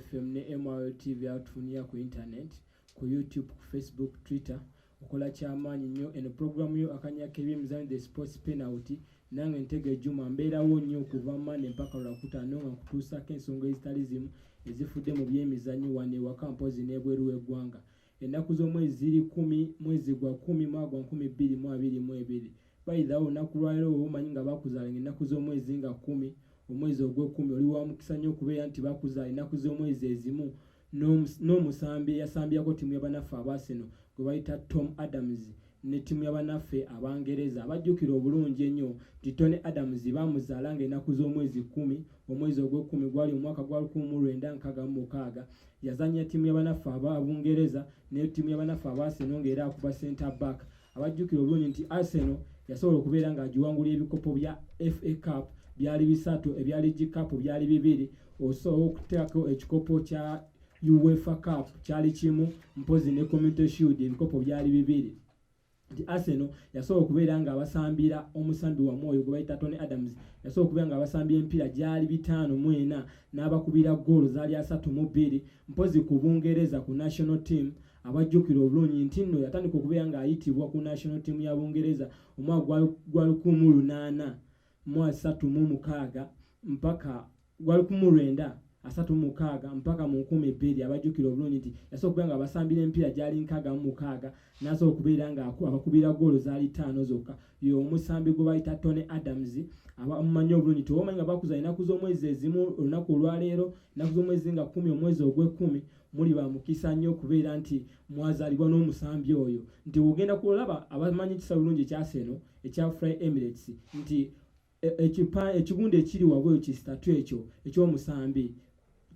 FM ne MRTV atufunia ku internet, ku YouTube, ku Facebook, Twitter. Okola kyamaanyi nnyo eno program yo akanyaka ebyemizannyo the sports penalty nange Ntege Juma mbeerawo nnyo okuva Monday mpaka Lwakutaano nga kutuusako ensonga ezitali zimu ezifudde mu byemizannyo wano ewaka mpozi n'ebweru w'eggwanga. Ennaku z'omwezi ziri 10 mwezi gwa 10 mwaka 2022. Bayidhawo olunaku lwaleero obumanyi nga bakuzaala ennaku z'omwezi nga 10 omwezi ogw'ekumi oli wa mukisa nnyo okubeera nti bakuzaala ennaku z'omwezi ezimu n'omusambi yasambyako ttiimu y'abanaffe Arsenal gwe bayita Tom Adams ne ttiimu y'abanaffe Abangereza abajjukira obulungi ennyo nti Tony Adams baamuzaala ng'ennaku z'omwezi 10 omwezi ogw'ekumi gwali omwaka gwa 1966 yazannya ttiimu y'abanaffe Abungereza ne ttiimu y'abanaffe Arsenal ng'era akuba center back. Abajjukira obulungi nti Arsenal yasobola okubeera ng'agiwangulira ebikopo bya FA Cup byali 3, ebya League Cup byali 2, osobola okuteekako ekikopo kya UEFA Cup kyali kimu mpozi ne Community Shield ebikopo byali 2. Nti Arsenal yasobola okubeera ng'abasambira omusambi wa mwoyo gwe bayita Tony Adams yasobola okubeera ng'abasambira empiira gyali 5-4 n'abakubira goal zaali 3-2 mpozi ku Bungereza ku national team. Abajjukira obulungi nti nno yatandika okubeera ng'ayitibwa ku national team ya Bungereza omwaka gwa 1836 mpaka gwa 1936 mpaka mu 2000. Abajjukira obulungi nti yasobola okubeera ng'abasambira empiira gyali 66 n'asobola okubeera ng'abakubira goal zaali 5 zokka. Yo omusambi gwe bayita Tony Adams abamumanyi obulungi nti obamanyi nga bakuza ennaku z'omwezi ezimu olunaku olwaleero ennaku z'omwezi nga 10 omwezi ogw'ekumi muli ba mukisa nnyo okubeera nti mwazaalibwa n'omusambi oyo. Nti ogenda kulaba abamanyi kisa bulungi ekyaseno ekya Fly Emirates nti ekigundi ekiri wabweru kisitatu ekyo eky'omusambi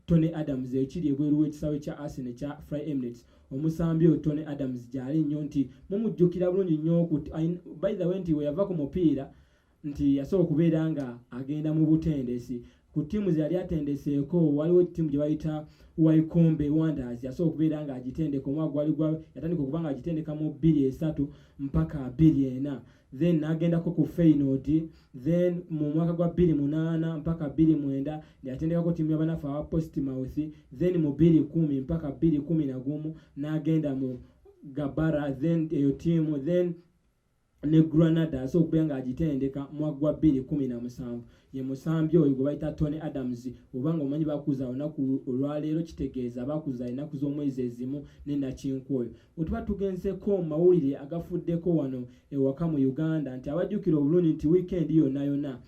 Tony Adams ekiri ebweru w'ekisaawe kya Arsenal ekya Fly Emirates. Omusambi oyo Tony Adams gyali nnyo nti mumujjukira bulungi nnyo okuti by the way nti we yava ku mupiira nti yasobola okubeera nga agenda mu butendesi ku ttiimu ze yali atendeseeko. Waliwo ttiimu gye bayita Wycombe Wanderers yasobola okubeera ng'agitendeka omwaka gwali yatandika okuba ng'agitendeka mu 2-3 mpaka 2-4 then n'agendako ku Feyenoord then mu mwaka gwa 2008 mpaka 2009 yatendekako ttiimu y'abanaffe aba Portsmouth then mu 2010 mpaka 2011 n'agenda mu Gabara then eyo ttiimu then ne Granada asobola okubeera ng'agitendeka mwaka gwa 2017. Ye musambi oyo gwe bayita Tony Adams obanga omanyi bakuza olunaku olwaleero kitegeeza bakuza ennaku z'omwezi ezimu n'ennakinku oyo. Bwe tuba tugenzeko mawulire agafuddeko wano ewaka mu Uganda nti abajjukira obulungi nti weekend yonna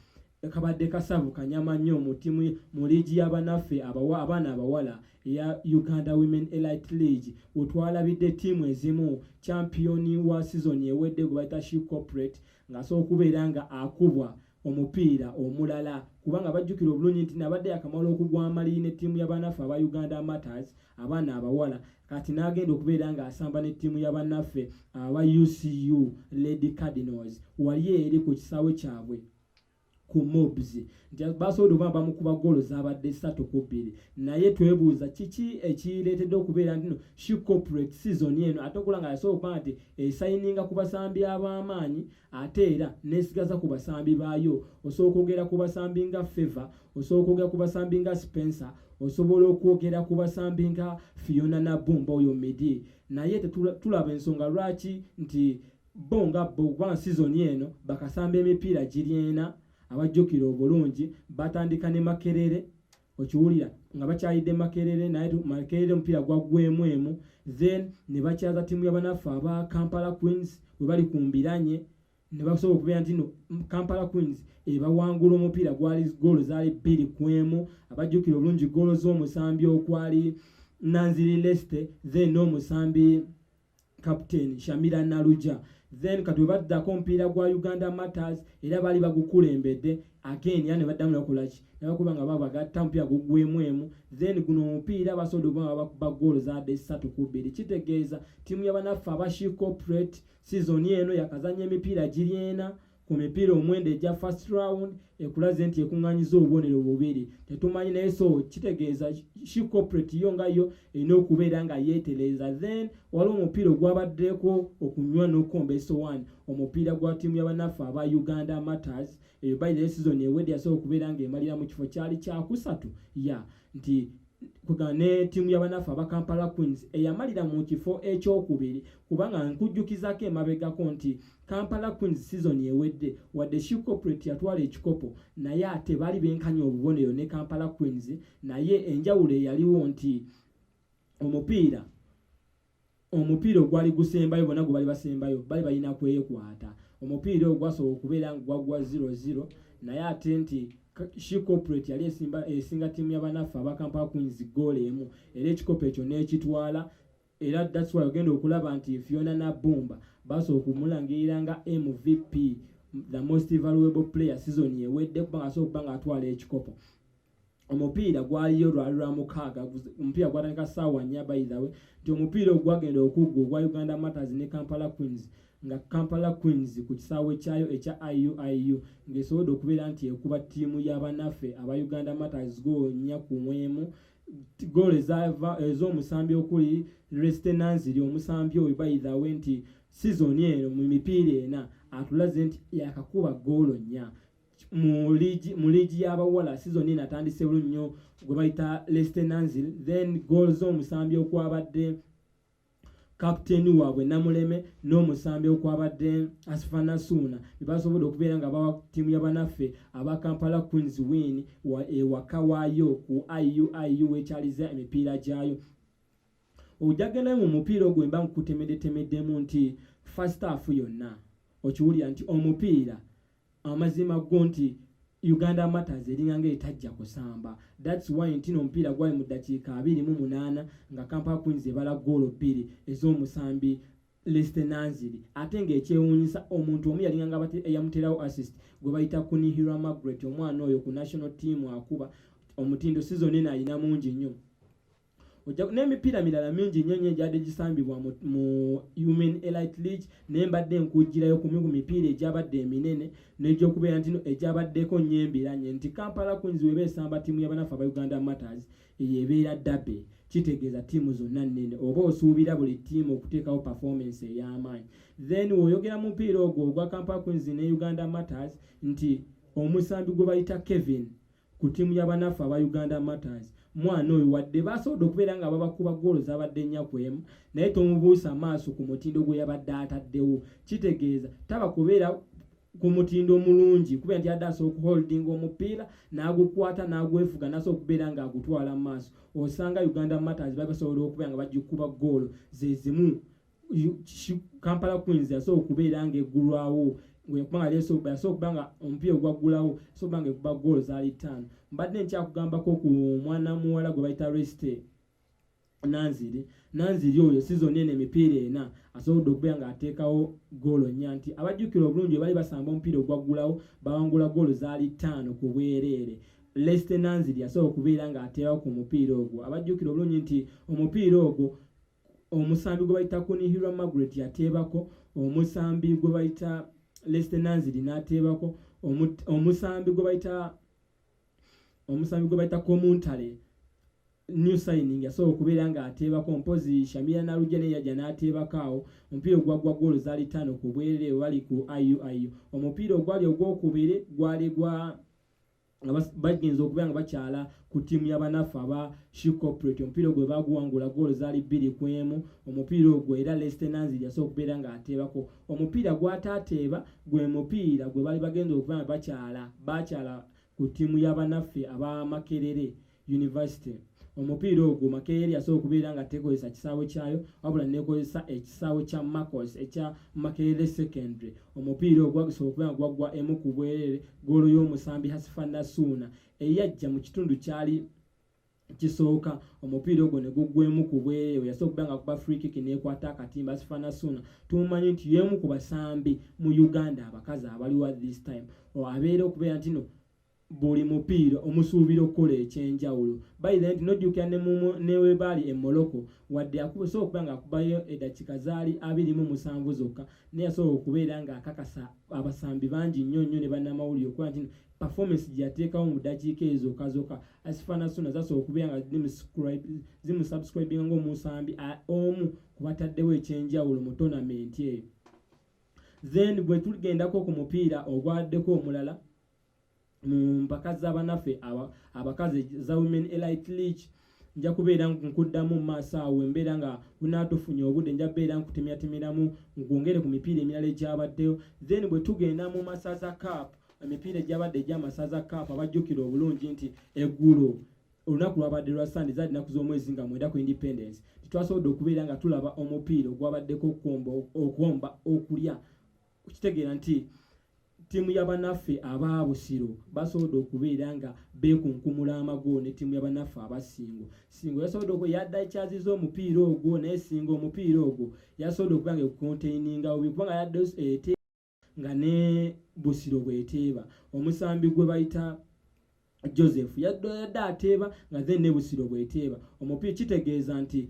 kabadde kasavu kanyama nnyo mu ttiimu mu liigi y'abanaffe abaana abawala eya Uganda Women Elite League otwalabidde ttiimu ezimu champion wa season ewedde gwe bayita She Corporate ng'asobola okubeera nga akubwa omupiira omulala kubanga bajjukira obulungi nti nabadde akamala okugwa amaliri n'ettiimu y'abanaffe aba Uganda Matters abaana abawala kati n'agenda okubeera ng'asamba n'ettiimu y'abanaffe aba UCU Lady Cardinals wali eri ku kisaawe kyabwe ku Mobs nti basobola okuba bamukuba goolo zabadde 3-2 naye twebuuza kiki ekireetedde okubeera nti no She Corporate season eno ate okulaba nga yasobola okuba nti esayininga ku basambi ab'amaanyi ate era n'esigaza ku basambi baayo. Osobola okwogera ku basambi nga Favor, osobola okwogera ku basambi nga Spencer, osobola okwogera ku basambi nga Fiona Nabumba oyo Midi naye tulaba ensonga lwaki nti bo season eno bakasamba emipiira giri ena. Abajjukira obulungi batandika ne Makerere okiwulira nga bakyayidde Makerere naye Makerere omupiira gwaggwemu then ne bakyaza ttiimu y'abanaffe aba Kampala Queens we bali ku mbiranye ne basobola okubeera nti no Kampala Queens ebawangula omupiira gwali goolo zaali 2-1. Abajjukira obulungi goolo z'omusambi okwali Nanziri Leste then n'omusambi Captain Shamira Naluja then kati baddako omupiira gwa Uganda Matters era bali bagukulembedde again yani baddamu nakolaki nabakuba nga babagatta omupiira gugwemu then guno omupiira basobola okuba goolo zaadde 3-2 kitegeeza ttiimu y'abanaffe aba She Corporate season eno yakazanya emipiira giri ena ku mipiira omwenda egya first round ekulaze nti ekuŋŋanyiza obubonero 2 tetumanyi naye so kitegeeza She Corporate yo nga yo erina okubeera nga yeetereza then waliwo omupiira ogwabaddeko okunywa n'okukomba esowani omupiira gwa ttiimu y'abanaffe aba Uganda Matters eyo by the season ewedde yasobola okubeera ng'emalira mu kifo kyali kya 3 nti kugane timu y'abanafu aba Kampala Queens eyamalira mu kifo ekyokubiri kubanga nkujjukizako emabegako nti Kampala Queens season ewedde wadde She Corporate yatwala ekikopo naye ate bali benkanya obubonero ne Kampala Queens naye enjawulo eyaliwo nti omupiira ogwali gusembayo bonna gwe bali basembayo bali balina kwekwata omupiira ogwasobola okubeera nga gwagwa 0-0 naye ate nti She Corporate yali esinga timu y'abanafu aba Kampala Queens goal emu era ekikopo ekyo n'ekitwala era that's why ogenda okulaba nti Fiona Nabumba basobola okumulangirira nga MVP the most valuable player season ewedde kubanga asobola okuba nga atwala ekikopo omupiira gwaliyo lwali lwa mukaaga omupiira gwatandika ssaawa 4 by the way nti omupiira ogwagenda okuggwa ogwa Uganda Matters ne Kampala Queens nga Kampala Queens ku kisaawe kyayo ekya IUIU ng'esobodde okubeera nti ekuba ttiimu y'abanaffe aba Uganda Matters goal 4-1 goal ez'omusambi okuli Restenanziri omusambi oyo by the way nti season eno mu mipiira ena atulaze nti yakakuba goal 4 mu liigi y'abawala season eno atandise bulungi nnyo gwe bayita Restenanziri then goal z'omusambi okwabadde kapteeni waabwe Namuleme n'omusambi okwabadde Asfana Suna bebasobodde okubeera nga bawa ttiimu y'abanaffe aba Kampala Queens win ewaka waayo ku IUIU wekyaliza emipiira gyayo ojagenda mu mupiira ogwo mba nkutemeddemu nti first half yonna okiwulira nti omupiira amazima go nti Uganda Matters eringanga etajja kusamba that's why ntino omupiira gwali mu ddakiika 28 nga Kampala Queens ebala goal 2 ez'omusambi Restenanziri ate ng'ekyewuunyisa omuntu omu yaringanga eyamuterawo assist gwe bayita Kunihira Margaret omwana oyo ku national team akuba omutindo season eno alina mungi nnyo n'emipiira mirala mingi nnyo nnyo egyadde gisambibwa mu Human Elite League naye mbadde nkujjirayo ku mipiira egyabadde eminene n'egyokubeera ntino egyabaddeko nnyembiranye nti Kampala Queens weba esamba ttiimu y'abanafu aba Uganda Matters eyebeera ddabe kitegeeza ttiimu zonna nnene oba osuubira buli ttiimu okuteekawo performance ey'amaanyi then oyogera mu mupiira ogwo ogwa Kampala Queens ne Uganda Matters nti omusambi gwe bayita Kevin ku ttiimu y'abanafu aba Uganda Matters mwana oyo wadde basobodde okubeera nga babakuba goolo zabadde 4-1 naye tomubuusa maaso ku mutindo gwe yabadde ataddewo kitegeeza taba kubeera ku mutindo mulungi kubeera nti adde asobola okuholdinga omupiira n'agukwata n'agwefuga n'asobola okubeera nga agutwala mu maaso osanga Uganda Matters basobola okubeera nga bagikuba goolo ze zimu Kampala Queens yasobola okubeera nga eggulwawo kubanga yasobola okuba nga omupiira ogwaggulawo yasobola nga ekuba goolo zaali 5 mbadde nkyakugambako ku mwana muwala gwe bayita Reste Nanziri oyo season eno emipiira ena asobodde okubeera nga ateekawo goolo 4 nti abajjukira obulungi bali basamba omupiira ogwaggulawo bawangula goolo zaali 5 ku bwereere Reste Nanziri yasobola okubeera nga ateerawo ku mupiira ogwo abajjukira obulungi nti omupiira ogwo omusambi gwe bayita Kunihira Margaret yateebako omusambi gwe bayita Reste Nanziri n'ateebako omusambi gwe bayita Komuntale New Signing yasobola okubeera nga ateebako mpozi Shamira Nalujane yajja n'ateebakaawo omupiira ogwagwa goolo zaali 5 ku bwereere bali ku IUIU omupiira ogwali ogwokubiri gwali bagenza okubeera nga bakyala ku ttiimu y'abanafu aba She Corporate omupiira gwe baguwangula goolo zaali 2-1 omupiira ogwo era Reste Nanziri yasobola okubeera nga ateebako omupiira gw'ataateeba gwe mupiira gwe bali bagenza okubeera nga bakyala ku ttiimu y'abanaffe aba Makerere University omupiira ogwo Makerere yasobola okubeera nga tekozesa kisaawe kyayo wabula nekozesa ekisaawe kya Marcos ekya Makerere Secondary omupiira ogwo gusobola okubeera nga gwaggwa emu ku bwereere goolo y'omusambi Asfana Suna eyajja mu kitundu kyali kisooka omupiira ogwo ne guggwemu ku bwereere yasobola okubeera nga kuba free kick n'ekwata akatimba Asfana Suna tumumanyi nti y'emu ku basambi mu Uganda abakazi abaliwo this time abeera okubeera ntino buli mupiira omusuubira okukola ekyenjawulo by the end nojjukira ne webaali e Morocco wadde akusobola okubeera nga akubayo eddakiika zaali 27 zokka naye yasobola okubeera nga akakasa abasambi bangi nnyo nnyo ne bannamawulire okuba nti performance gye yateekawo mu ddakiika ezo zokka Asfana Suna zasobola okubeera nga zimusubscribinga ng'omusambi omu ku bataddewo ekyenjawulo mu tournament eyo then bwe tugendako ku mupiira ogwaddeko omulala mu mpaka z'abanaffe abakazi za Women Elite League nja kubeera nkuddamu maaso awo embeera nga bunaatufunye obudde nja kubeera nkutemyatemeramu nkwongere ku mipiira emirala egyabaddeyo then bwe tugenda mu masaza cup emipiira egyabadde egy'amasaza cup abajjukira obulungi nti eggulo olunaku lwabadde lwa Sunday zaali nnaku z'omwezi nga 9 ku independence titwasobodde okubeera nga tulaba omupiira ogwabaddeko okwomba okulya okitegeera nti ttiimu y'abannaffe aba Busiro basobodde okubeera nga beekunkumula amagoolo ne ttiimu y'abannaffe aba Singo yasobodde yadda ekyaziza omupiira ogwo naye Singo omupiira ogwo yasobodde okuba nga ekukonteininga obi kubanga yadde eteeba nga ne Busiro bw'eteeba omusambi gwe bayita Joseph yadde ateeba nga then ne Busiro bw'eteeba omupiira kitegeeza nti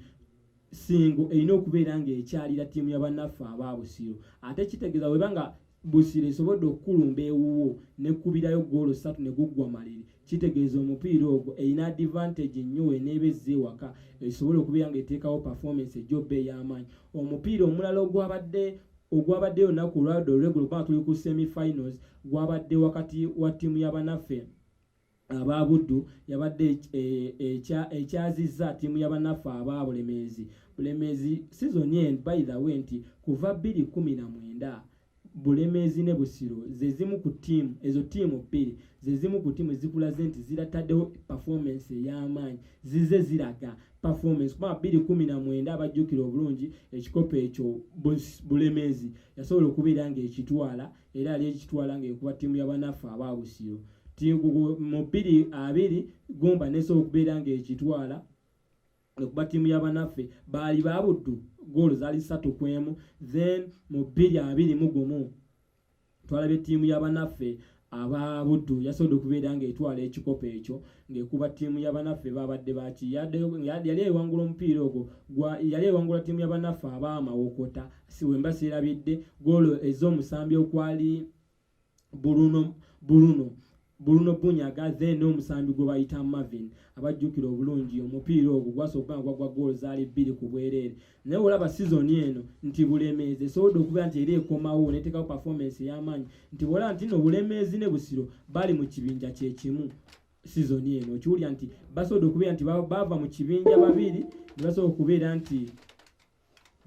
Singo erina okubeera nga ekyalira ttiimu y'abannaffe aba Busiro ate kitegeeza webanga Busiro esobodde okukulumba ewuwo nekkubirayo goolo 3 ne guggwa maliri kitegeeza omupiira ogwo erina advantage nnyo eneeba ezza ewaka esobole okubeera nga eteekawo performance ejjobba ey'amaanyi omupiira omulala ogwabaddeyo olunaku olwadde olweggulo kubanga tuli ku semi-finals gwabadde wakati wa ttiimu y'abannaffe aba Buddu yabadde ekyazizza ttiimu y'abannaffe aba Bulemeezi season eno by the way nti kuva 2019 Bulemeezi ne Busiro zezimu ku ttiimu ezo ttiimu bbiri zezimu ku ttiimu ezikulaze nti zirataddeho performance ey'amaanyi zize ziraga performance kuba 2019 abajjukira obulungi ekikopo ekyo Bulemeezi yasobola okubeera nga ekitwala era ali ekitwala nga ekuba ttiimu y'abannaffe aba Busiro mu 2020 Gomba nesobola okubeera nga ekitwala ekuba ttiimu y'abannaffe baali ba Buddu goolo zaali 3-1 then mu 2021 twalabye ttiimu y'abannaffe aba Buddu yasobodde okubeera nga etwala ekikopo ekyo ng'ekuba ttiimu y'abannaffe babadde baki yali ewangula omupiira ogwo yali ewangula ttiimu y'abannaffe aba Amawokota wemba sirabidde goolo ez'omusambi okwali Bruno Bunyaga then n'omusambi gwe bayita Marvin abajjukira obulungi omupiira ogwo gwasooka gwagwa goolo zaali 2 ku bwereere naye olaba season eno nti Bulemeezi esobodde okubeera nti era ekomawo neteekawo performance ey'amaanyi nti bwolaba nti no Bulemeezi ne Busiro bali mu kibinja kyekimu season eno okiwulira nti basobodde okubeera nti bava mu kibinja babiri ne basobola okubeera nti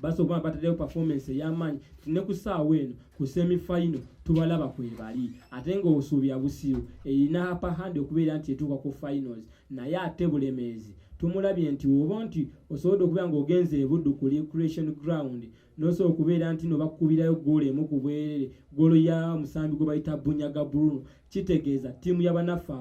basobola bataddeyo performance ey'amaanyi ne ku ssaawa eno ku semi-final tubalaba kwebali ate ng'obusuubira Busiro erina upper hand okubeera nti etuuka ku finals naye ate Bulemeezi tumulabye nti woba nti osobodde okubeera ng'ogenze ebuddu ku recreation ground n'osobola okubeera nti no bakubirayo goolo emu ku bwereere goolo ya musambi gwe bayita Bunyaga Bruno kitegeeza ttiimu y'abannaffe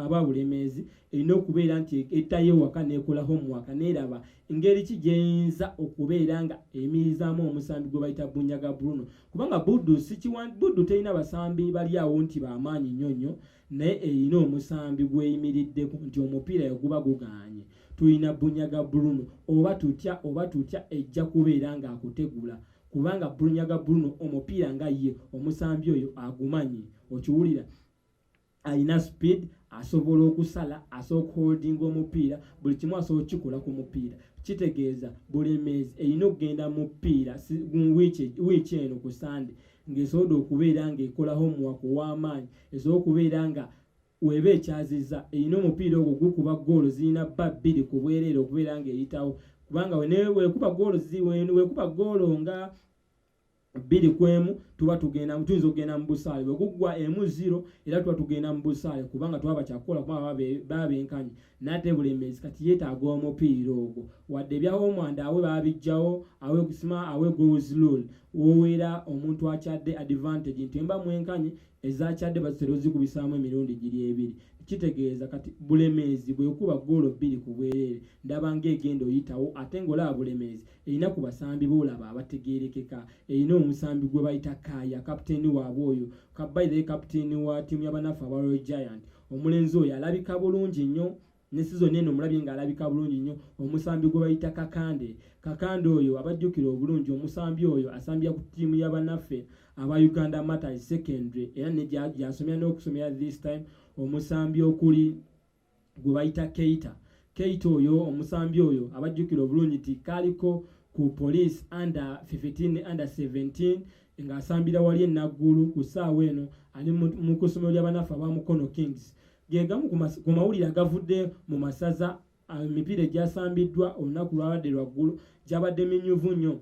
aba Bulemeezi erina okubeera nti ettayo ewaka n'ekola homework n'eraba engeri ki gyeyinza okubeera nga emirizaamu omusambi gwe bayita Bunyaga Bruno kubanga Buddu terina basambi bali awo nti bamaanyi nnyo naye erina omusambi gweyimiriddeko nti omupiira yaguba gugaanye tulina Bunyaga Bruno oba tutya ejja kubeera nga akutegula kubanga Bunyaga Bruno omupiira nga ye omusambi oyo agumanyi okiwulira alina speed asobola okusala asobola okuholdinga omupiira buli kimu asobola okukikola ku mupiira kitegeeza Bulemeezi erina okugenda mu mupiira wiiki eno ku Sunday ng'esobodde okubeera ng'ekola homework ow'amaanyi esobodde okubeera nga weba ekyazizza erina omupiira ogwo gukuba goolo zirina bba 2 ku bwereere okubeera ng'eyitawo kubanga wekuba goolo nga 2-1 tuba tuyinza okugenda mu busaale bwe guggwa 1-0 era tuba tugenda mu busaale kubanga twaba kyakukola kubanga baba benkanye nate Bulemeezi kati yeetaaga omupiira ogwo wadde ebya homewand awe babijjawo awe kusima awe goals rule woweera omuntu akyadde advantage nti mba mwenkanye ezakyadde bazitera ozikubisaamu emirundi giri ebiri kitegeeza kati Bulemeezi bwekuba goolo 2 ku bwereere ndaba ng'egenda oyitawo ate ng'olaba Bulemeezi erina ku basambi boolaba abategeerekeka erina omusambi gwe bayita Kaaya kapiteeni waabwe oyo by kapiteeni wa ttiimu y'abannaffe aba Royal Giant omulenzi oyo alabika bulungi nnyo ne season eno omulabye ng'alabika bulungi nnyo omusambi gwe bayita Kakande oyo abajjukira obulungi omusambi oyo asambya ku ttiimu y'abannaffe aba Uganda Matters Secondary era ne gyasomera n'okusomera this time omusambi okuli gwe bayita Keita oyo omusambi oyo abajjukira obulungi ti kaliko ku police under 15 under 17 ng'asambira wali enaggulu ku ssaawa eno ali mu kusomero ly'abannaffe aba Mukono Kings gegamu ku mawulire agavudde mu masaza emipiira egyasambiddwa olunaku lwabadde lwaggulu gyabadde minyuvu nnyo.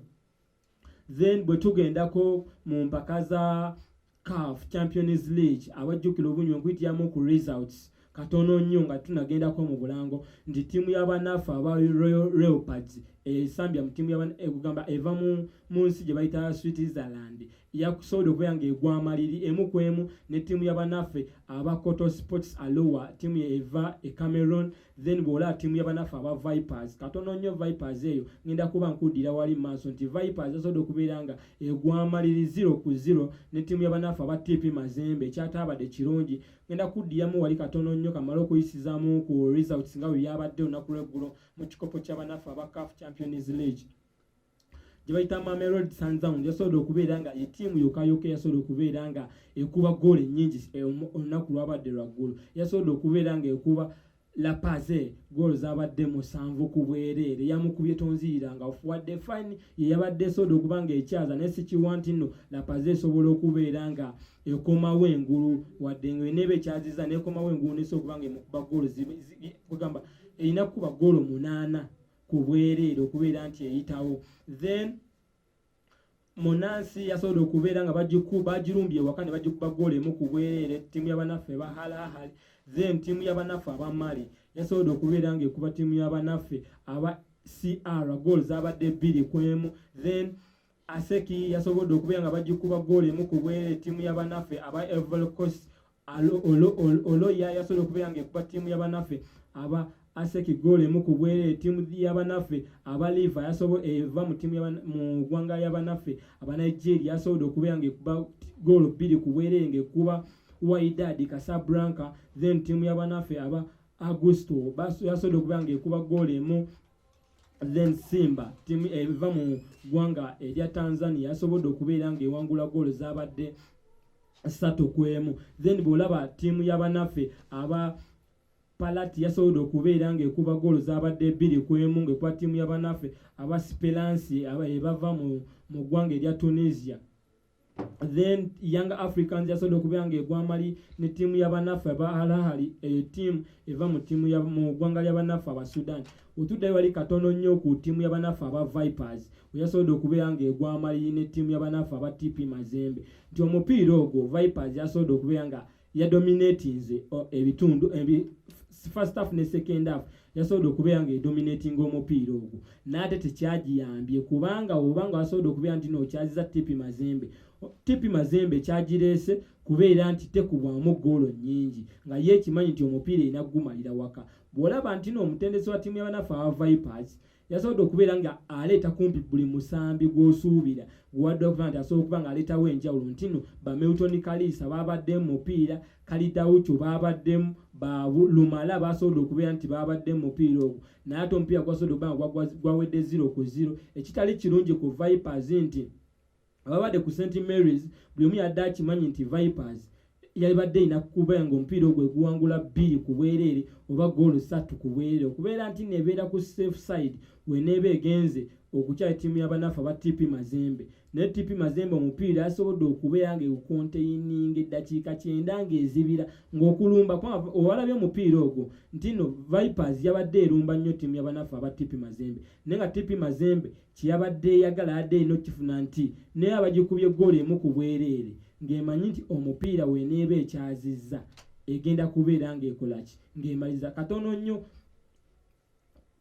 Then bwe tugendako mu mpaka za CAF Champions League abajjukira obunywe nkuyitiramu ku results katono nnyo nga tunagendako mu bulango nti ttiimu y'abanafu aba Royal Leopards esambya mu ttiimu y'abagamba eva mu nsi gye bayita Switzerland yakusobola okubeera ng'egwa amaliri emu ku emu ne ttiimu y'abanafe aba Koto Sports Aloha ttiimu eva e Cameroon. Then bw'olaba ttiimu y'abanafe aba Vipers katono nnyo Vipers eyo ngenda kuba nkuddira wali maaso nti Vipers yasobola okubeera nga egwa amaliri 0-0 ne ttiimu y'abanafe aba TP Mazembe ekyatabadde kirungi. Ngenda kuddiramu wali katono nnyo kamala okuyisizaamu ku results nga bwe byabadde olunaku lw'eggulo mu kikopo ky'abanafu aba CAF Champions League gye bayita Mamelodi Sundowns yasobola okubeera nga ettiimu yokka yasobola okubeera nga ekuba goal ennyingi olunaku lwabadde lwaggulu. Yasobola okubeera nga ekuba La Paz goal zabadde 7 ku bwereere yamukubye tonzirira nga ofuwadde fine ye yabadde esobola okuba nga ekyaza naye si kiwanti nno La Paz esobola okubeera nga ekomawo engulu wadde ng'eneeba ekyaziza n'ekomawo engulu nesobola okuba nga emukuba goal kugamba erina kukuba goal 8 ku bwereere okubeera nti eyitawo. Then Monansi yasobola okubeera nga bagirumbye ewaka ne bagikuba goal emu ku bwereere ttiimu y'abanafe ba Halahali. Then ttiimu y'abanafe aba Mali yasobola okubeera nga ekuba ttiimu y'abanafe aba CR goal zabadde 2-1. Then Aseki yasobola okubeera nga bagikuba goal emu ku bwereere ttiimu y'abanafe aba Ivory Coast Oloya yasobola okubeera nga ekuba ttiimu y'abanafe aba Aseki goal emu ku bwereere ttiimu y'abanafe aba Liva yasobola eva mu ttiimu mu ggwanga y'abanafe aba Nigeria yasobola okubeera nga ekuba goal 2 ku bwereere ng'ekuba Wydad Casablanca. Then ttiimu y'abanafe aba Augusto yasobola okubeera nga ekuba goal emu. Then Simba ttiimu eva mu ggwanga erya Tanzania yasobola okubeera nga ewangula goal zabadde 3-1. Then bw'olaba ttiimu y'abanafe aba Palati yasobola okubeera nga ekuba goal zabadde 2-1 ng'ekuba ttiimu y'abanafe aba Speransi ebava mu ggwanga erya Tunisia. Then Young Africans yasobola okubeera nga egwa amali ne ttiimu y'abanafe aba Al-Ahly ttiimu eva mu ttiimu mu ggwanga ly'abanafe aba Sudan. Otuddayo wali katono nnyo ku ttiimu y'abanafe aba Vipers yasobola okubeera nga egwa amali ne ttiimu y'abanafe aba TP Mazembe nti omupiira ogwo Vipers yasobola okubeera nga yadominatinze ebitundu first half ne second half yasobola okubeera nga edominating omupiira ogwo n'ate tekyagiyambye kubanga obanga wasobola okubeera nti n'okyaziza TP Mazembe kyagireese kubeera nti tekubwamu goolo nnyingi nga ye ekimanyi nti omupiira erina gumalira waka. Bw'olaba nti n'omutendesi wa ttiimu y'abanafe aba Vipers yasobola okubeera nga aleeta kumpi buli musambi gw'osuubira gwadde okuba nti asobola okuba nga aleetawo enjawulo nti no ba Milton Kalisa baabadde mu mupiira Kalidawucho baabaddemu ba Lumala basobola okubeera nti baabadde mu mupiira ogwo naye ate omupiira gwasobola okuba nga gwawedde 0-0 ekitali kirungi ku Vipers nti ababadde ku St Mary's buli omu yadde akimanyi nti Vipers yalibadde erina kukuba nga omupiira ogwo guwangula 2 ku bwereere oba goolo 3 ku bwereere okubeera nti nebeera ku safe side weneeba egenze okukyala ttiimu y'abanafe aba TP Mazembe. Naye TP Mazembe omupiira yasobodde okubeera nga ekukonteininga eddakiika 9 ng'ezibira ng'okulumba owalabye omupiira ogwo nti no Vipers yabadde erumba nnyo ttiimu y'abanafe aba TP Mazembe naye nga TP Mazembe kyeyabadde eyagala yadde erina okifuna nti naye abagikubye goolo emu ku bwereere ng'emanyi nti omupiira weneeba ekyazizza egenda kubeera ng'ekolaki ng'emaliza katono nnyo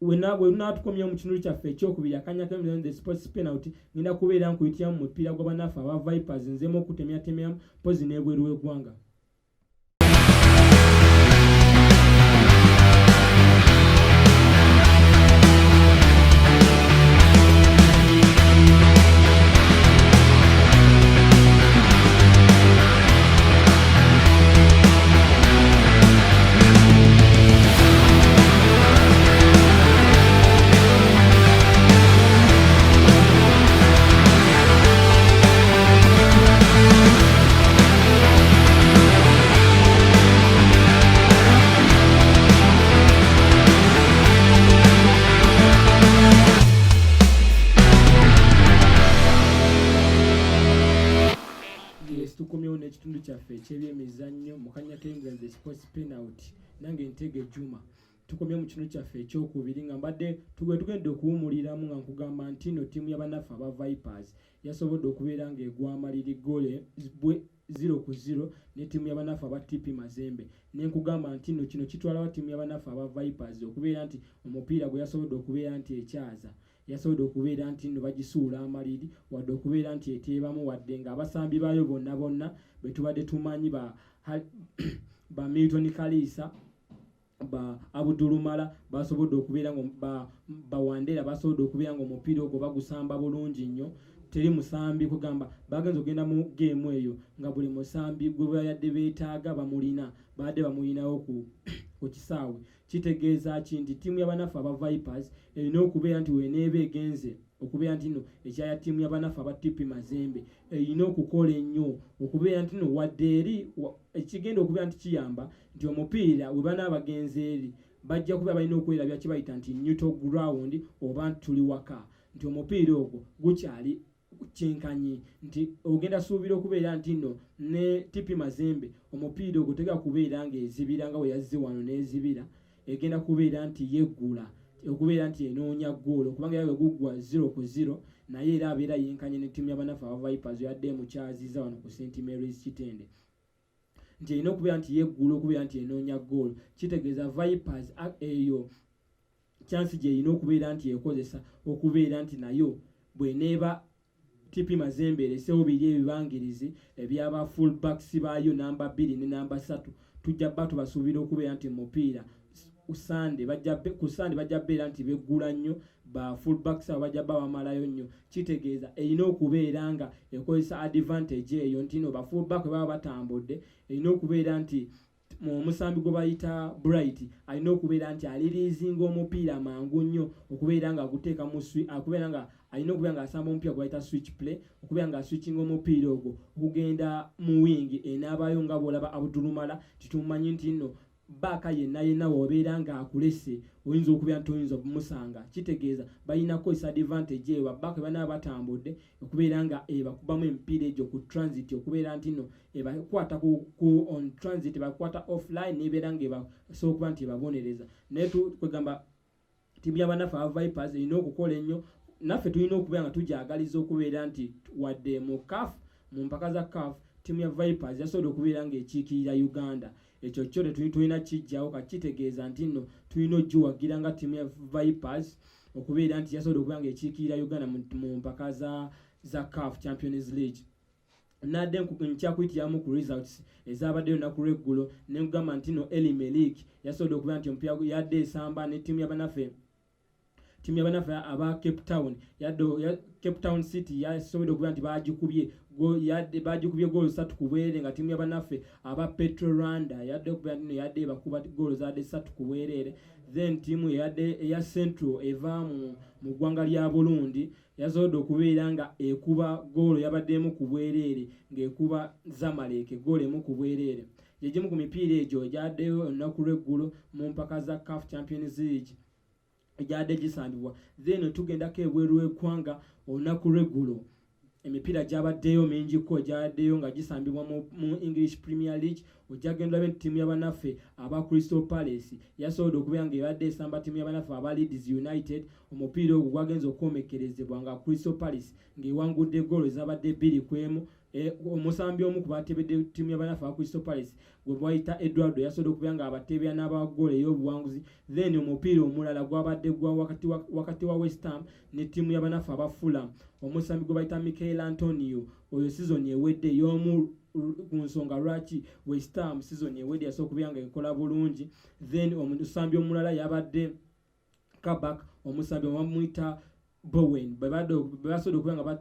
wenatukomye mu kitundu kyaffe ekyokubiri akanyaka the sports penalty ngenda kubeera nkuyitiramu mu mupiira gw'abanafe aba Vipers nzemu okutemyatemyamu pozi n'ebweru w'eggwanga. Tukomyewo n'ekitundu kyaffe eky'ebyemizannyo mu kanya k'England sports penalty nange Ntege Juma tukomye mu kino kyaffe ekyokubiri nga mbadde tugende okuwumuliramu nga nkugamba nti no ttiimu y'abanafu aba Vipers yasobodde okubeera ng'egwamalira ggoole 0-0 ne ttiimu y'abanafu aba TP Mazembe. Nenkugamba nti no kino kitwalawo ttiimu y'abanafu aba Vipers okubeera nti omupiira gwe yasobodde okubeera nti ekyaza, yasobodde okubeera nti no bagisuula amaliri wadde okubeera nti eteebamu wadde nga abasambi baayo bonna be tubadde tumanyi ba Milton Kalisa, ba Abudulumala basobodde okubeera nga bawandera basobodde okubeera nga omupiira ogwo bagusamba bulungi nnyo. Teri musambi kugamba bagenza okugenda mu geemu eyo nga buli musambi gwe bayadde beetaaga bamulinawo ku kisaawe. Kitegeeza ki nti ttiimu y'abanafu aba Vipers erina okubeera nti weeneeba egenze okubeera nti no ekyaya ttiimu y'abanafu aba TP Mazembe erina okukola ennyo okubeera nti no wadde eri ekigenda okubeera nti kiyamba nti omupiira we banaabagenzi eri bajja kuba balina okwerabya kye bayita nti neutral ground oba tuli waka, nti omupiira ogwo gukyali kyenkanyi, nti ogenda suubira okubeera nti no ne TP Mazembe omupiira ogwo tega kubeera ng'ezibira nga we yazze wano n'ezibira, egenda kubeera nti yeggula okubeera nti enoonya ggoolo kubanga yawe guggwa 0-0 naye era abeera yenkanye ne ttiimu y'abanafu aba Vipers yadde mukyaziza wano ku St Mary's Kitende, nti erina okubeera nti yeggula okubeera nti enoonya ggoolo. Kitegeeza Vipers eyo chance gye erina okubeera nti ekozesa okubeera nti nayo bw'eneeba TP Mazembe ereseewo biri ebibangirizi ebyaba full backs baayo namba 2 ne namba 3 tujja bba tubasuubira okubeera nti mupiira ku Sunday bajja beera nti beggula nnyo, ba full backs abo bajja bamalayo nnyo. Kitegeeza erina okubeera nga ekozesa advantage eyo nti no ba full back baba batambudde, erina okubeera nti omusambi gwe bayita Bright alina okubeera nti aliriizinga omupiira mangu nnyo okubeera nga aguteeka mu okubeera nga alina okubeera nga asamba omupiira gwe bayita switch play, okubeera nga switchinga omupiira ogwo okugenda mu wing enaabayo nga bw'olaba Abudulumala titumanyi nti nno baaka yenna w'obeera ng'akulese oyinza okubeera nti oyinza okumusanga. Kitegeeza balina kukozesa advantage eyo babaaka banaaba batambudde okubeera nga ebakubamu emipiira egyo ku transit okubeera nti nno ebakwata ku on transit bakwata offline nebeera ng'ebasobola okuba nti ebabonereza. Naye twegamba ttiimu y'abanafu aba Vipers erina okukola ennyo, naffe tulina okubeera nga tujagaliza okubeera nti wadde mu mpaka za CAF ttiimu ya Vipers yasobodde okubeera ng'ekiikirira Uganda. Ekyo kyo tulina kijjawo kakitegeeza nti nno tulina ogiwagira nga ttiimu ya Vipers okubeera nti yasobodde okubeera ng'ekiikirira Uganda mu mpaka za CAF Champions League. Nadde nkyakuyitiramu ku results ezabaddeyo naku lweggulo ne nkugamba nti no Elimelik yasobodde okubeera nti omupiira yadde esamba ne ttiimu y'abanafe aba Cape Town Cape Town City yasobodde okubeera nti bagikubye goolo 3 ku bwereere nga ttiimu y'abanafe aba Petro Rwanda yadde bakuba goolo zadde 3 ku bwereere. Then ttiimu eya Central eva mu ggwanga lya Burundi yasobodde okubeera nga ekuba goolo yabaddemu ku bwereere ng'ekuba Zamalek goolo emu ku bwereere. Gyegimu ku mipiira egyo egyaddeyo olunaku lw'eggulo mu mpaka za CAF Champions League egyadde gisambibwa. Then tugendako ebweru w'eggwanga olunaku lw'eggulo emipiira gyabaddeyo mingiko gyaddeyo nga gisambibwa mu English Premier League. Ojjagenda olabe ttiimu y'abanafe aba Crystal Palace yasobodde okubeera ng'ebadde esamba ttiimu y'abanafe aba Leeds United. Omupiira ogwo gwagenza okwomekerezebwa nga Crystal Palace ng'ewangudde goolo ezabadde 2-1. Omusambi omu ku batebedde ttiimu y'abanafe aba Crystal Palace gwe bayita Eduardo yasobodde okubeera ng'abatebya n'abagoolo ey'obuwanguzi. Then omupiira omulala gwabadde gwa wakati wa West Ham ne ttiimu y'abanafe aba Fulham. Omusambi gwe bayita Mikel Antonio oyo sizoni ewedde y'omu ku nsonga lwaki West Ham sizoni ewedde yasobodde okubeera ng'ekola bulungi. Then omusambi omulala yabadde Kabak, omusambi bamuyita Bowen basobodde okubeera nga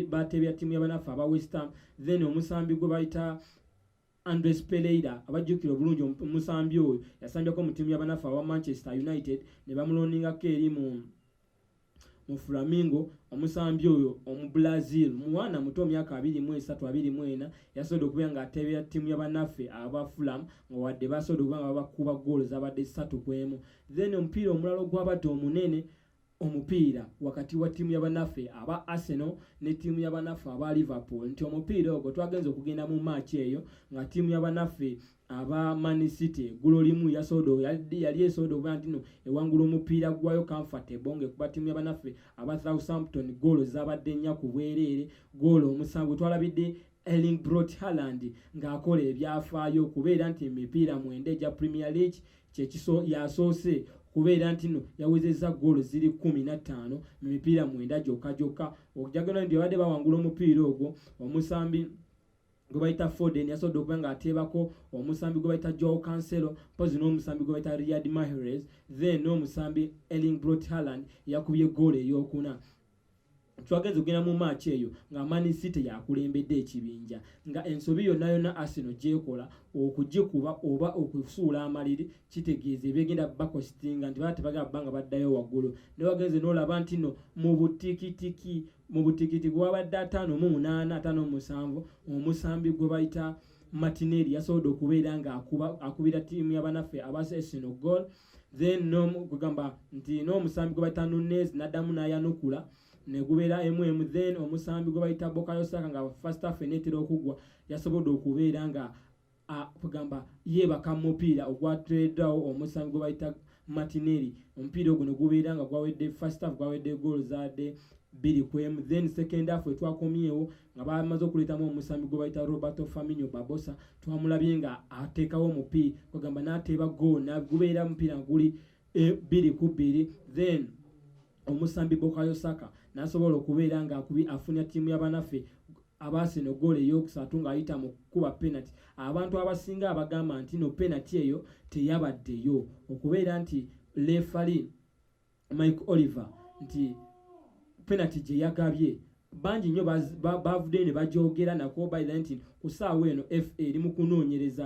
batebya ttiimu y'abanafe aba West Ham. Then omusambi gwe bayita Andres Pereira abajjukira obulungi omusambi oyo yasambyako mu ttiimu y'abanafe aba Manchester United ne bamuloningako eri mu Flamingo. Omusambi oyo omu Brazil mwana muto myaka 23-24 yasobodde okubeera ng'atebya ttiimu y'abanafe aba Fulham nga wadde basobodde okubeera nga babakuba goolo zabadde 3-1. Then omupiira omulala ogwabadde omunene omupiira wakati wa ttiimu y'abannaffe aba Arsenal ne ttiimu y'abannaffe aba Liverpool nti omupiira ogwo twagenze okugenda mu match eyo nga ttiimu y'abannaffe aba Man City gulo limu yali esobola okuba nti no ewangula omupiira gwayo comfortable ng'ekuba ttiimu y'abannaffe aba Southampton goolo zabadde nnya ku bwereere goolo omusanvu twalabidde Erling Brot Haaland ng'akola ebyafaayo kubeera nti emipiira 9 egya Premier League yasoose kubeera nti no yawezezza goolo ziri 15 mu mipiira 9 gyokka okujagala nti abadde bawangula omupiira ogwo omusambi gwe bayita Foden yasobodde okuba ng'ateebako omusambi gwe bayita Joao Cancelo mpozi n'omusambi gwe bayita Riyad Mahrez then n'omusambi Erling Brot Haaland yakubye goolo ey'okuna twagenze okugenda mu match eyo nga Man City yakulembedde ekibinja nga ensobi yonna Arsenal gyekola okugikuba oba okusuula amaliri kitegeeza ebyegenda bakositinga nti tebagenda bbanga baddayo waggulu ne wagenze n'olaba nti no mu butikiti gwe wabadde 5-8 5-7 omusambi gwe bayita Martinelli yasobodde okubeera ng'akubira ttiimu y'abannaffe aba Arsenal goal then kugamba nti n'omusambi gwe bayita Nunez n'addamu n'ayanukula negubeera emu then omusambi gwe bayita Bukayo Saka nga first half enetera okugwa yasobodde okubeera nga kugamba yeebaka mupiira ogwatredawo omusambi gwe bayita Martinelli omupiira ogwo ne gubeera nga gwawedde first half gwawedde goal zadde 2-1 then second half etwakomyewo nga bamaze okuleetamu omusambi gwe bayita Roberto Firmino Barbosa twamulabye nga ateekawo omupiira kugamba n'ateeba goal nagubeera mupiira guli 2-2 then omusambi Bukayo Saka nasobola okubeera nga afunya ttiimu y'abannaffe aba Arsenal goal ey'okusatu ng'ayita mu kuba penalty abantu abasinga abagamba nti no penalty eyo teyabaddeyo okubeera nti referee Mike Oliver nti penalty gye yagabye bangi nnyo bavudde ne bagyogera nako bayira nti ku ssaawa eno FA eri mu kunoonyereza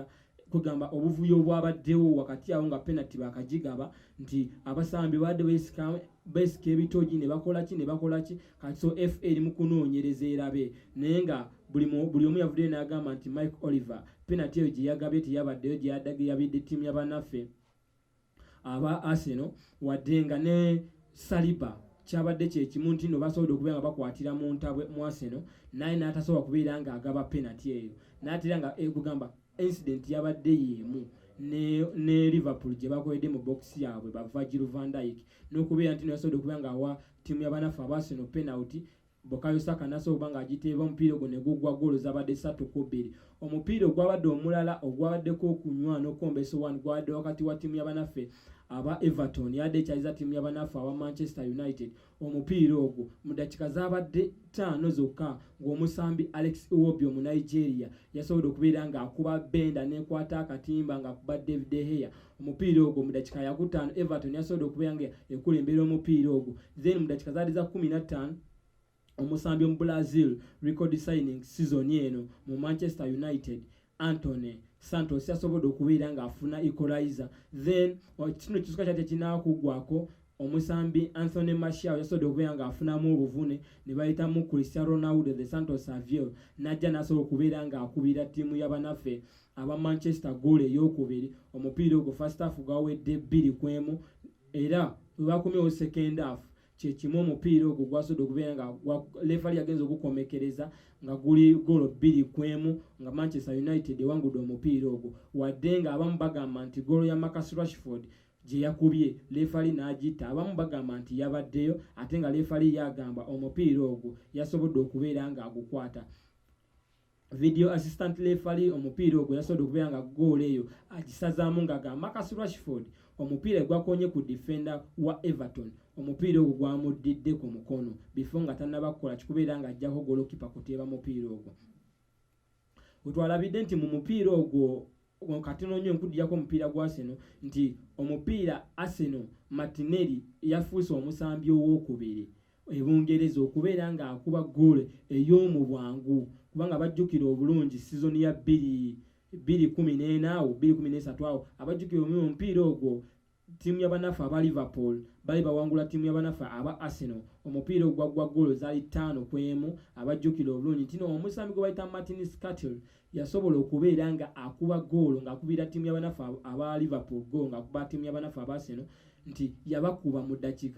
kugamba obuvuyo obwabaddewo wakati awo nga penalty bakagigaba nti abasambi badde besika ebitogi ne bakola ki kati so FA eri mu kunoonyereza erabe naye nga buli omu yavuddeyo n'agamba nti Mike Oliver penalty eyo gye yagabye teyabaddeyo gye yabidde ttiimu y'abannaffe aba Arsenal wadde nga ne Saliba kyabadde kyekimu nti no basobodde okubeera nga bakwatira mu ntabwe mu Arsenal naye n'atasobola kubeera ng'agaba penalty eyo n'atera nga ekugamba incident yabadde yemu ne Liverpool gye bakoledde mu box yaabwe ba Virgil van Dijk n'okubeera nti yasobodde okubeera ng'awa ttiimu y'abannaffe aba Arsenal penalty Bukayo Saka nasobola nga agiteeba omupiira ogwo ne gugwa goolo zabadde 3-2 omupiira ogwabadde omulala ogwabaddeko okunywa n'okwombeso 1 gwabadde wakati wa ttiimu y'abannaffe aba Everton yadde ekyaliza ttiimu y'abannaffe aba Manchester United omupiira ogwo mu dakika zabadde 5 zokka ng'omusambi Alex Iwobi mu Nigeria yasobodde okubeera ng'akuba benda n'ekwata akatimba ng'akuba David De Gea omupiira ogwo mu dakika ya 5 Everton yasobodde okubeera nga ekulembera omupiira ogwo then mu dakika zaali za 15 omusambi mu Brazil record signing season eno mu Manchester United Anthony Santos yasobodde okubeera ng'afuna equalizer then kino kisuka kyate kinaakugwako omusambi Anthony Martial yasobodde okubeera ng'afunamu obuvune ne bayitamu Cristiano Ronaldo the Santos Savio n'ajja n'asobola okubeera ng'akubira ttiimu y'abannaffe aba Manchester goal ey'okubiri omupiira ogwo first half gwawedde 2-1 era we bakomyewo second half kyekimu omupiira ogwo gwasobodde okubeera nga referee yagenza okukomekereza nga guli goolo 2-1 nga Manchester United ewangudde omupiira ogwo wadde nga abamu bagamba nti goolo ya Marcus Rashford gye yakubye referee n'agita abamu bagamba nti yabaddeyo ate nga referee yagamba omupiira ogwo yasobodde okubeera nga agukwata video assistant referee omupiira ogwo yasobodde okubeera nga goolo eyo agisazaamu ng'agamba Marcus Rashford omupiira gwakonye ku defender wa Everton omupiira ogwo gwamuddidde ku mukono before nga tannaba kukola kikubeera nga ajjako golokipa kuteeba mupiira ogwo wetwalabidde nti mu mupiira ogwo kati nonyo enkuddiyako omupiira gwa Arsenal nti omupiira Arsenal Martinelli yafuuse omusambi ow'okubiri ebungereza okubeera ng'akuba goolo ey'omu bwangu kubanga bajjukira obulungi season ya 2014 awo 2013 awo abajjukira omupiira ogwo ttiimu y'abannaffe aba Liverpool bali bawangula ttiimu y'abannaffe aba Arsenal omupiira ogwa goolo zaali 5-1 abajjukira obulungi nti omusambi gwe bayita Martin Skrtel yasobola okubeera nga akuba goolo ng'akubira ttiimu y'abannaffe aba Liverpool goolo ng'akuba ttiimu y'abannaffe aba Arsenal nti yabakuba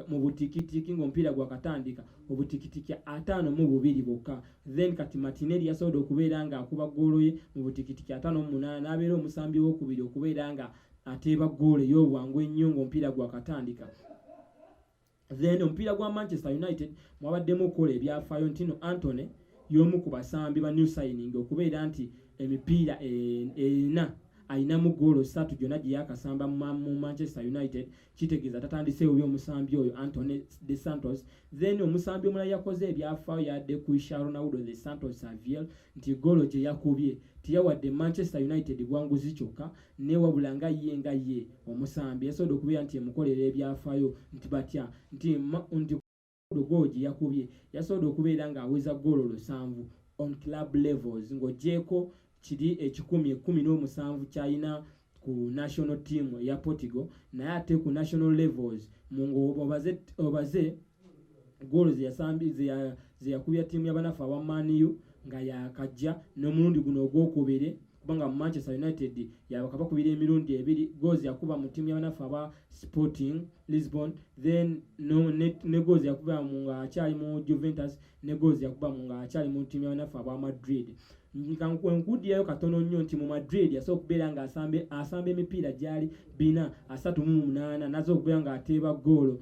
mu butikitiki ng'omupiira gwakatandika obutikitiki 52 bokka. Then kati Martinelli yasobola okubeera nga akuba goolo ye mu butikitiki 58 n'abeera omusambi w'okubiri okubeera nga ateeba goolo ey'obwangu ennyo ng'omupiira gwakatandika. Then omupiira gwa Manchester United mwabaddemu okukola ebyafaayo ntino Anthony y'omu ku basambi ba new signing okubeera nti emipiira ena ayinamu goolo 3 gyonna gye yakasamba mu Manchester United. Kitegeeza tatandise oyo omusambi oyo Anthony de Santos. Then omusambi omulala yakoze ebyafaayo yadde ku Ronaldo de Santos Xavier nti goolo gye yakubye tiyawadde Manchester United bwanguzi kyokka newabula nga ye omusambi yasobola okubeera nti emukolera ebyafaayo nti batya nti goolo gye yakubye yasobola okubeera nga aweza goolo 7 on club levels ng'ogyeko kiri 117 kyalina ku national team ya Portugal naye ate ku national levels obaze goolo ze yakubya ttiimu y'abanafu aba Man U nga yakajja n'omulundi guno ogwokubiri kubanga mu Manchester United yakabakubira emirundi 2 goals yakuba mu ttiimu y'abanafu aba Sporting Lisbon, then ne goals yakuba mu nga akyali mu Juventus, ne goals yakuba mu nga akyali mu ttiimu y'abanafu aba Madrid. Nkudiyayo katono nnyo nti mu Madrid yasobola okubeera nga asamba emipiira gyali 438 nazo okubeera nga ateeba goolo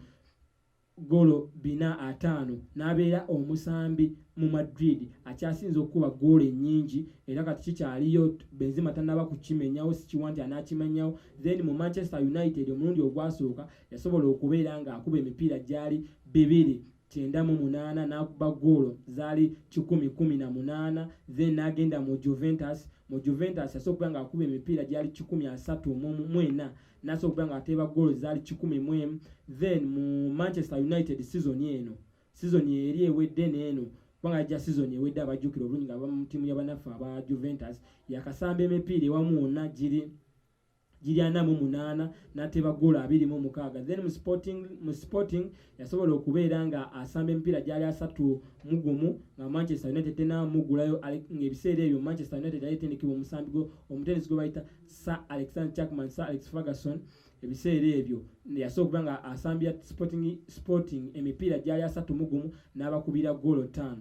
4-5 n'abeera omusambi mu Madrid akyasinze okuba goolo ennyingi era kati kikyaliyo Benzema tannaba kukimenyawo sikiwa nti anaakimenyawo. Then mu Manchester United omulundi ogwasooka yasobola okubeera nga akuba emipiira gyali 298 n'akuba goolo zaali 118. Then n'agenda mu Juventus yasobola okubeera nga akuba emipiira gyali 134 n'asobola okubeera nga ateeba goolo zaali 11. Then mu Manchester United season eri ewedde n'eno kubanga ajja season ewedde abajjukira obulungi nga mu ttiimu y'abanafu aba Juventus yakasamba emipiira ewamu wonna giri 48 n'ateeba goolo 26. Then mu Sporting yasobola okubeera nga asamba emipiira gyali 31 nga Manchester United tenamugulayo ng'ebiseera ebyo Manchester United yali etendekebwa omutendesi gwe bayita Sir Alex Ferguson. Ebiseera ebyo yasobola okubeera nga asambya Sporting emipiira gyali 31 n'abakubira goolo 5.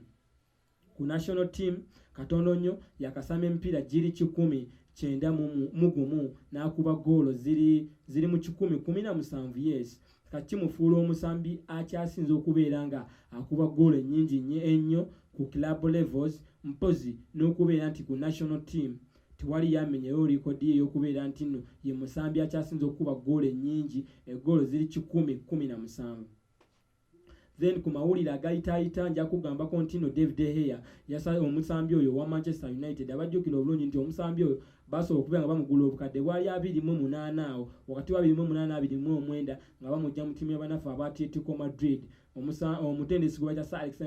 Ku national team katono nnyo yakasamba emipiira giri 191 n'akuba goolo ziri mu 17. Yes, kati kimufuula omusambi akyasinze okubeera nga akuba goolo ennyingi ennyo ku club levels mpozi n'okubeera nti ku national team tewali yamenyeyo likodi ey'okubeera nti nno ye musambi akyasinze okuba goolo ennyingi goolo ziri 17. Then ku mawulire agayitaayita nja kugambako nti nno David De Gea omusambi oyo wa Manchester United abajjukira obulungi nti omusambi oyo basobola okubeera nga bamugula obukadde bwali 28 awo wakati wa 28-29 nga bamujja mu ttiimu y'abanafu aba Atletico Madrid. Omutendesi gwe bayita Sir Alex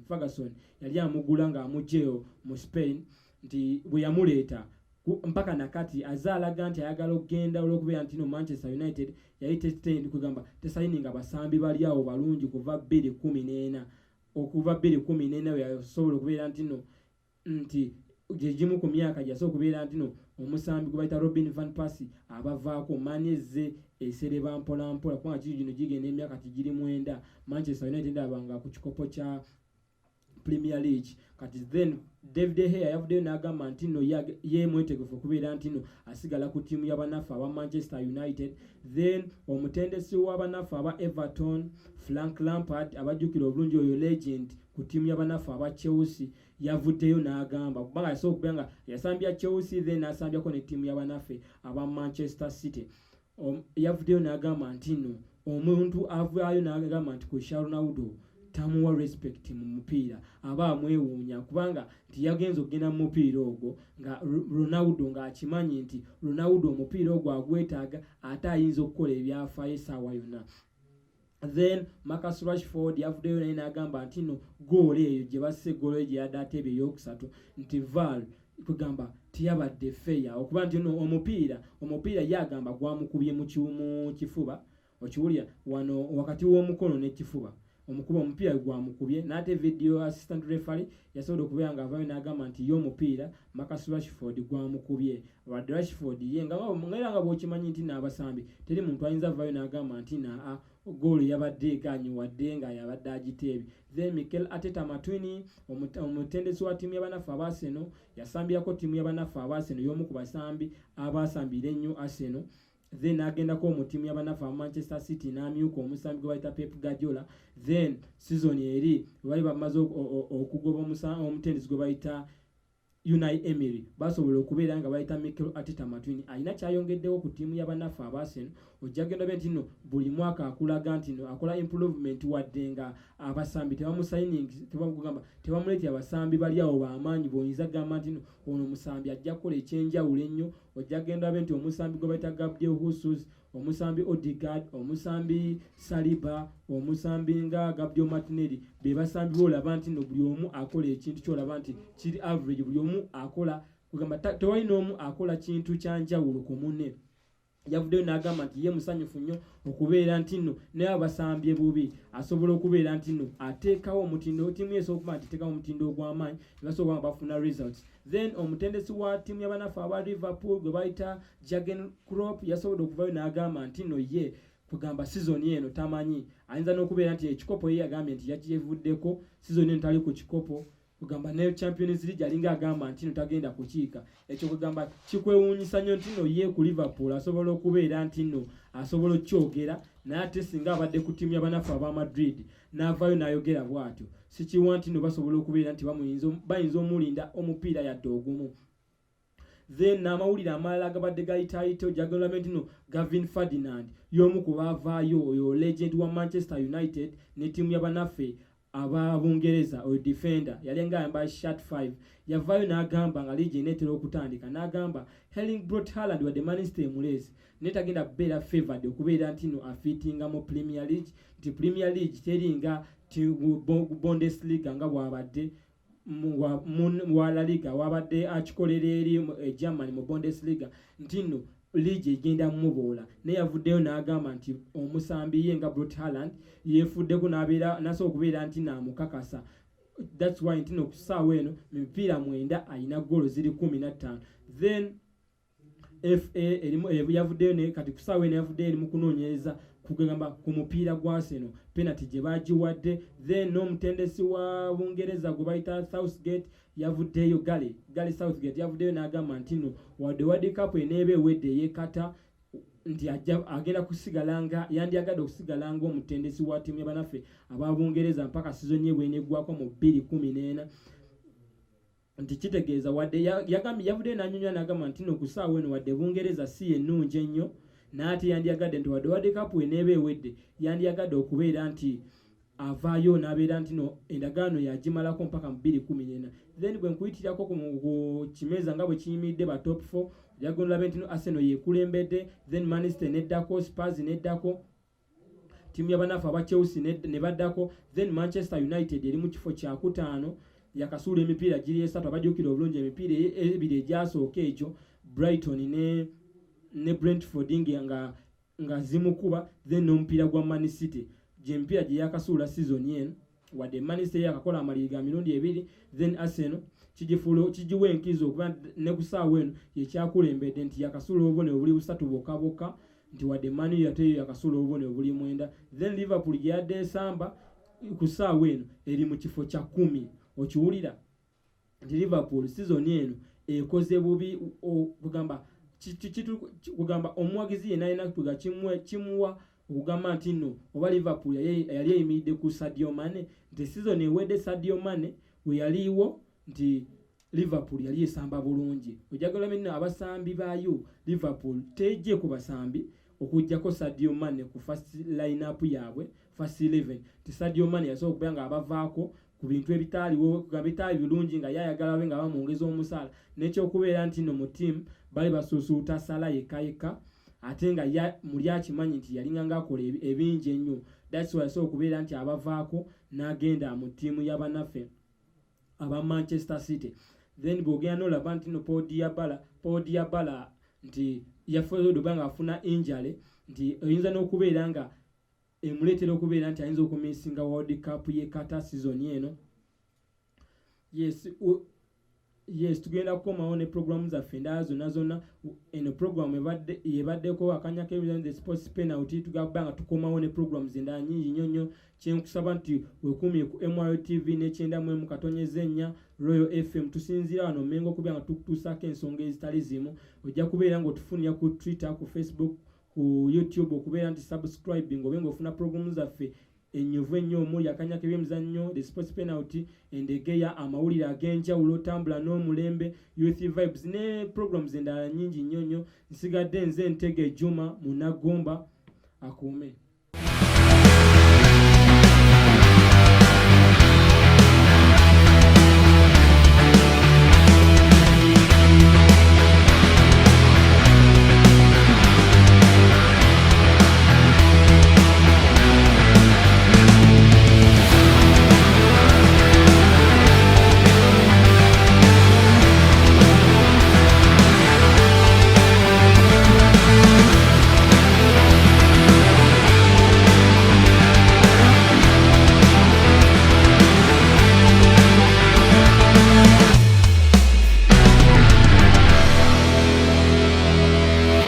Ferguson yali amugula ng'amugjeyo mu Spain nti bwe yamuleeta mpaka nakati azaalaga nti ayagala okugenda olw'okubeera nti no Manchester United yali tesitendi kugamba tesayininga basambi bali awo balungi kuva 2014 yasobola okubeera nti no nti gyegimu ku myaka gyasobola okubeera nti no omusambi gwe bayita Robin van Persie abavaako manyezze esereba mpolampola kubanga kiri gino gigenda emyaka giri 9 Manchester United abanga ku kikopo kya Premier League. Kati then David De Gea yavuddeyo n'agamba nti nno ye mwetegefu okubeera nti nno asigala ku ttiimu y'abanafu aba Manchester United. Then omutendesi w'abanafu aba Everton Frank Lampard abajjukira obulungi oyo legend ku ttiimu y'abanafu aba Chelsea yavuddeyo n'agamba kubanga yasobola okubeera nga yasambya Chelsea then n'asambyako ne ttiimu y'abanafu aba Manchester City. Yavuddeyo n'agamba nti nno omuntu avaayo n'agamba nti ku Ronaldo tamuwa respect mu mupiira aba amwewuunya kubanga tiyagenza okugenda mu mupiira ogwo nga Ronaldo ng'akimanyi nti Ronaldo omupiira ogwo agwetaaga ate ayinza okukola ebyafaayo essaawa yonna. Then Marcus Rashford yavuddeyo naye n'agamba nti no goolo eyo gye basse goolo gye yadde ateeba ey'okusatu nti VAR kugamba tiyabadde fair okuba nti no omupiira yagamba gwamukubye mu kifuba okiwulira wano wakati w'omukono n'ekifuba omukuba omupiira gwamukubye n'ate video assistant referee yasobola okubeera nga avaayo n'agamba nti ye omupiira Marcus Rashford gwamukubye wadde Rashford ye nga bw'okimanyi nti n'abasambi teri muntu ayinza avaayo n'agamba nti goolo yabadde eganyi wadde nga yabadde agiteebye. Then Mikel Arteta Matwini omutendesi wa ttiimu y'abanafu aba Arsenal yasambirako ttiimu y'abanafu aba Arsenal y'omu ku basambi abaasambira ennyo Arsenal. Then agendako mu ttiimu y'abanafu aba Manchester City n'amyuka omusambi gwe bayita Pep Guardiola. Then season eri bali bamaze okugoba omutendesi gwe bayita Unai Emery basobola okubeera nga bayita Mikel Arteta Matwini alina kyayongeddewo ku ttiimu y'abanafu aba Arsenal. Ojja genda be nti nno buli mwaka akulaga nti nno akola improvement wadde nga abasambi tebamuleetera abasambi bali awo b'amaanyi bw'oyinza gamba nti nno ono omusambi ajja kukola ekyenjawulo ennyo. Ojja genda be nti omusambi gwe bayita Gabriel Jesus, omusambi Odegaard, omusambi Saliba, omusambi nga Gabriel Martinelli be basambi boolaba nti nno buli omu akola ekintu kyolaba nti kiri average, buli omu akola kugamba tewali n'omu akola kintu kyanjawulo ku munne. Yavuddeyo n'agamba nti ye musanyufu nnyo okubeera nti nno naye abasambye bubi asobola okubeera nti nno ateekawo omutindo ttiimu yeesobola okuba nti teekawo omutindo ogw'amaanyi nebasobola nga bafuna results. Then omutendesi wa ttiimu y'abanafu aba Liverpool gwe bayita Jurgen Klopp yasobola okuvayo n'agamba nti nno ye kugamba season eno tamanyi ayinza n'okubeera nti ekikopo ye yagambye nti yakyevuddeko season eno tali ku kikopo kugamba ne Champions League alinga agamba nti no tagenda kukiika. Ekyo kugamba kikwewuunyisa nnyo nti no ye ku Liverpool asobola okubeera nti no asobola okyogera n'ate singa abadde ku ttiimu y'abanafu aba Madrid n'avaayo n'ayogera bw'atyo sikiwa nti no basobola okubeera nti bayinza omulinda omupiira yadde ogumu. Then n'amawulire amalala agabadde gayitaayita ojagala nti no Gavin Ferdinand y'omu ku baavaayo oyo legend wa Manchester United ne ttiimu y'abanafe aba Bungereza oyo defender yali nga ayamba shirt 5 yavaayo n'agamba nga ligi netera okutandika n'agamba Erling Braut Haaland wadde Manchester emulezi netagenda beera favored okubeera nti no afitinga mu Premier League nti Premier League teringa Bundesliga nga bwabadde mu La Liga wabadde akikolera eri Germany mu Bundesliga nti no ligi egenda muboola naye yavuddeyo n'agamba nti omusambi ye nga Braut Haaland yeefuddeko n'asobola okubeera nti n'amukakasa. That's why nti no ku ssaawa eno mipiira 9 alina goolo ziri 15. Then FA yavuddeyo kati ku ssaawa eno yavuddeyo eri mu kunoonyereza kugamba ku mupiira gwa Arsenal penalty gye baagiwadde. Then n'omutendesi wa Bungereza gwe bayita Southgate yavuddeyo Gary Southgate yavuddeyo n'agamba nti no wadde World Cup eneeba ewedde yeekata nti agenda kusigalanga yandiyagadde okusigalanga omutendesi wa ttiimu y'abanafe aba Bungereza mpaka season ye bw'eneggwako mu 2014 nti kitegeeza wadde yavuddeyo n'anyonyola n'agamba nti no ku ssaawa eno wadde Bungereza si ennungi ennyo n'ate yandiyagadde nti wadde World Cup eneeba ewedde yandiyagadde okubeera nti avaayo n'abeera nti no endagaano yagimalako mpaka mu 2014. Then bwe nkuyitirako ku Kimeeza nga bwe kiyimiridde ba top 4 yagondolabe nti no Arsenal yeekulembedde. Then Manchester neddako, Spurs neddako, ttiimu y'abanafu aba Chelsea ne baddako. Then Manchester United eri mu kifo kya 5 yakasuula emipiira giri 3 abajjukira obulungi emipiira ebiri egyasooka ekyo Brighton ne Brentford nga zimukuba. Then n'omupiira gwa Man City gy'emipiira gye yakasuula season eno wadde Manchester yakakola amaliri ga mirundi 2. Then Arsenal kigiwa enkizo okuba ne ku ssaawa eno yekyakulembedde nti yakasuula obubonero buli 3 bokka nti wadde Man U yateyo yakasuula obubonero buli 9. Then Liverpool gye yadde esamba ku ssaawa eno eri mu kifo kya 10. Okiwulira nti Liverpool season eno ekoze bubi kugamba omuwagizi yenna alina kutuga kimuwa okugamba nti no oba Liverpool yali eyimiridde ku Sadio Mane nti season ewedde Sadio Mane we yaliiwo nti Liverpool yali esamba bulungi. Ojagala menna abasambi baayo Liverpool tejje ku basambi okujjako Sadio Mane ku first line up yaabwe first 11 ti Sadio Mane yasobola okubeera nga abavaako ku bintu ebitaaliwo bitaali birungi nga yayagala we nga bamwongeza omusaala n'ekyokubeera nti no mu ttiimu bali basuusuuta sala yekka ate nga muli akimanyi nti yalinga ng'akola ebingi ennyo. That's why yasobola okubeera nti abavaako n'agenda mu ttiimu y'abanafe aba Manchester City. Then bw'ogenda n'olaba nti no Paul Diabala nti yafuza okuba nga afuna injury nti oyinza n'okubeera nga emuleetera okubeera nti ayinza okumisinga World Cup y'ekata season eno. Yes tugenda kukomawo ne programu zaffe endala zonna eno programu ebaddeko akanya k'ebizanyo the sports penalty tugamba nga tukomawo ne programu endala nyingi nnyo kyenkusaba nti wekumye ku MRTV n'ekyenda katonyeza ennya Royal FM tusinzira wano Mengo okubeera nga tukutuusaako ensonga ezitali zimu ojja kubeera ng'otufunira ku Twitter ku Facebook ku YouTube okubeera nti subscribing obenga ofuna programu zaffe ennyuvu ennyo omuli akanya k'ebyemizannyo the sports penalty endegeya amawulire ag'enjawulo tambula n'omulembe youth vibes ne programs endala nyingi nnyo nsigadde nze Ntege Juma Munagomba akuume.